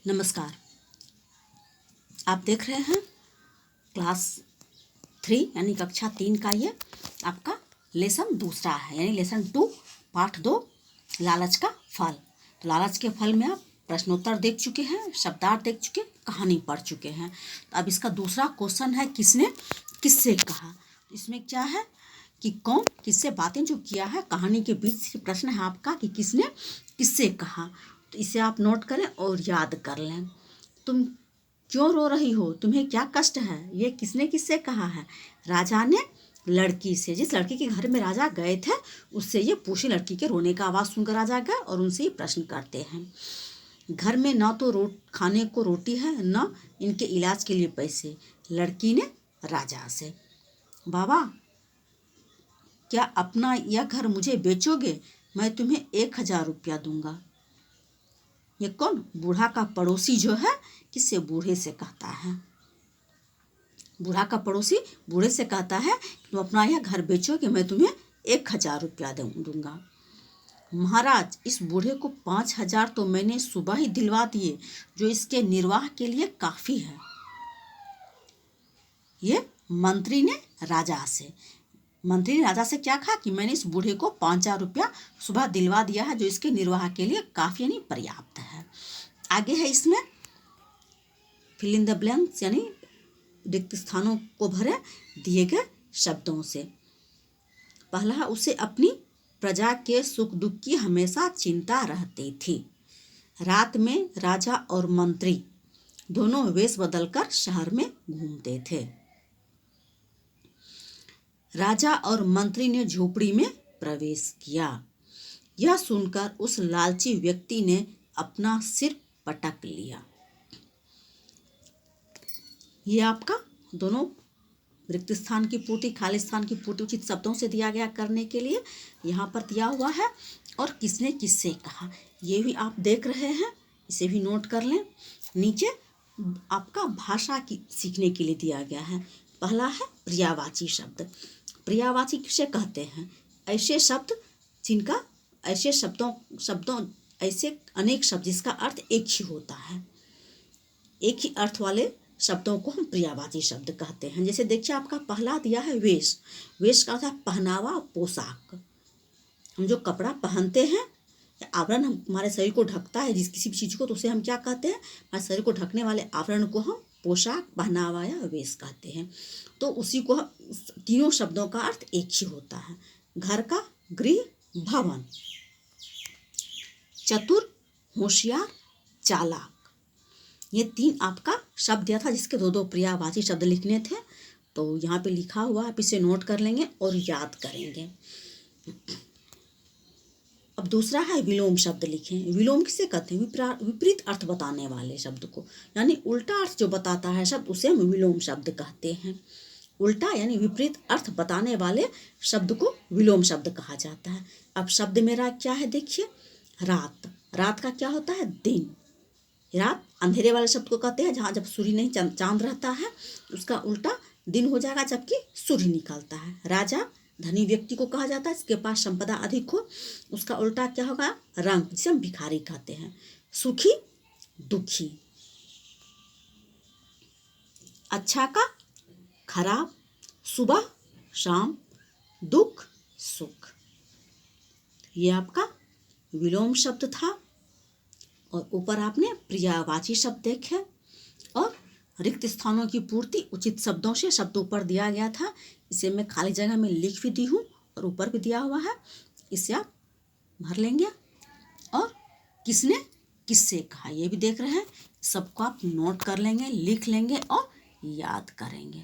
नमस्कार। आप देख रहे हैं क्लास 3 यानी कक्षा 3 का ये आपका लेसन दूसरा है, यानी लेसन 2 पाठ 2 लालच का फल। तो लालच के फल में आप प्रश्नोत्तर देख चुके हैं, शब्दार्थ देख चुके, कहानी पढ़ चुके हैं। तो अब इसका दूसरा क्वेश्चन है किसने किससे कहा। इसमें क्या है कि कौन किससे बातें जो किया है, कहानी के बीच प्रश्न है आपका कि किसने किससे कहा। तो इसे आप नोट करें और याद कर लें। तुम क्यों रो रही हो, तुम्हें क्या कष्ट है, ये किसने किससे कहा है। राजा ने लड़की से, जिस लड़की के घर में राजा गए थे उससे ये पूछे। लड़की के रोने का आवाज़ सुनकर राजा गए और उनसे ये प्रश्न करते हैं। घर में न तो खाने को रोटी है, न इनके इलाज के लिए पैसे। लड़की ने राजा से, बाबा क्या अपना यह घर मुझे बेचोगे, मैं तुम्हें 1000 रुपया दूंगा। ये कौन, बूढ़ा का पड़ोसी जो है किससे, बूढ़े से कहता है। बूढ़ा का पड़ोसी बूढ़े से कहता है तुम अपना यह घर बेचोगे, मैं तुम्हें 1000 रुपया दूंगा। महाराज इस बूढ़े को 5000 तो मैंने सुबह ही दिलवा दिए, जो इसके निर्वाह के लिए काफ़ी है। ये मंत्री ने राजा से, मंत्री ने राजा से क्या कहा कि मैंने इस बूढ़े को 5000 रुपया सुबह दिलवा दिया है, जो इसके निर्वाह के लिए काफ़ी यानी पर्याप्त है। आगे है इसमें फिल इन द ब्लैंक्स यानी रिक्त स्थानों को भरे दिए गए शब्दों से। पहला है, उसे अपनी प्रजा के सुख दुख की हमेशा चिंता रहती थी। रात में राजा और मंत्री दोनों वेश बदलकर शहर में घूमते थे। राजा और मंत्री ने झोपड़ी में प्रवेश किया। यह सुनकर उस लालची व्यक्ति ने अपना सिर पटक लिया। ये आपका दोनों रिक्त स्थान की पूर्ति, खाली स्थान की पूर्ति उचित शब्दों से दिया गया करने के लिए यहाँ पर दिया हुआ है। और किसने किससे कहा ये भी आप देख रहे हैं, इसे भी नोट कर लें। नीचे आपका भाषा की सीखने के लिए दिया गया है। पहला है पर्यायवाची शब्द। पर्यायवाची किसे कहते हैं, ऐसे शब्द जिनका ऐसे शब्दों ऐसे अनेक शब्द जिसका अर्थ एक ही होता है, एक ही अर्थ वाले शब्दों को हम पर्यायवाची शब्द कहते हैं। जैसे देखिए आपका पहला दिया है वेश। वेश का अर्थ है पहनावा, पोशाक। हम जो कपड़ा पहनते हैं, आवरण हमारे शरीर को ढकता है, जिस किसी भी चीज़ को, तो उसे हम क्या कहते हैं, हमारे शरीर को ढकने वाले आवरण को हम पोशाक, पहनावा या वेश कहते हैं। तो उसी को तीनों शब्दों का अर्थ एक ही होता है। घर का, गृह, भवन। चतुर, होशियार, चालाक, ये 3 आपका शब्द दिया था जिसके 2 पर्यायवाची शब्द लिखने थे। तो यहाँ पे लिखा हुआ, आप इसे नोट कर लेंगे और याद करेंगे। अब दूसरा है विलोम शब्द लिखें। विलोम किसे कहते हैं, विपरीत अर्थ बताने वाले शब्द को, यानी उल्टा अर्थ जो बताता है शब्द, उसे हम विलोम शब्द कहते हैं। उल्टा यानी विपरीत अर्थ बताने वाले शब्द को विलोम शब्द कहा जाता है। अब शब्द मेरा क्या है देखिए, रात। रात का क्या होता है, दिन। रात अंधेरे वाले शब्द को कहते हैं जहाँ जब सूर्य नहीं चांद रहता है, उसका उल्टा दिन हो जाएगा जबकि सूर्य निकलता है। राजा धनी व्यक्ति को कहा जाता है जिसके पास संपदा अधिक हो, उसका उल्टा क्या होगा, रंग, जिसे हम भिखारी कहते हैं। सुखी, दुखी। अच्छा का खराब, सुबह शाम, दुख सुख। ये आपका विलोम शब्द था। और ऊपर आपने पर्यायवाची शब्द देखे और रिक्त स्थानों की पूर्ति उचित शब्दों से शब्द ऊपर दिया गया था। इसे मैं खाली जगह में लिख भी दी हूँ और ऊपर भी दिया हुआ है, इसे आप भर लेंगे। और किसने किससे कहा ये भी देख रहे हैं, सबको आप नोट कर लेंगे, लिख लेंगे और याद करेंगे।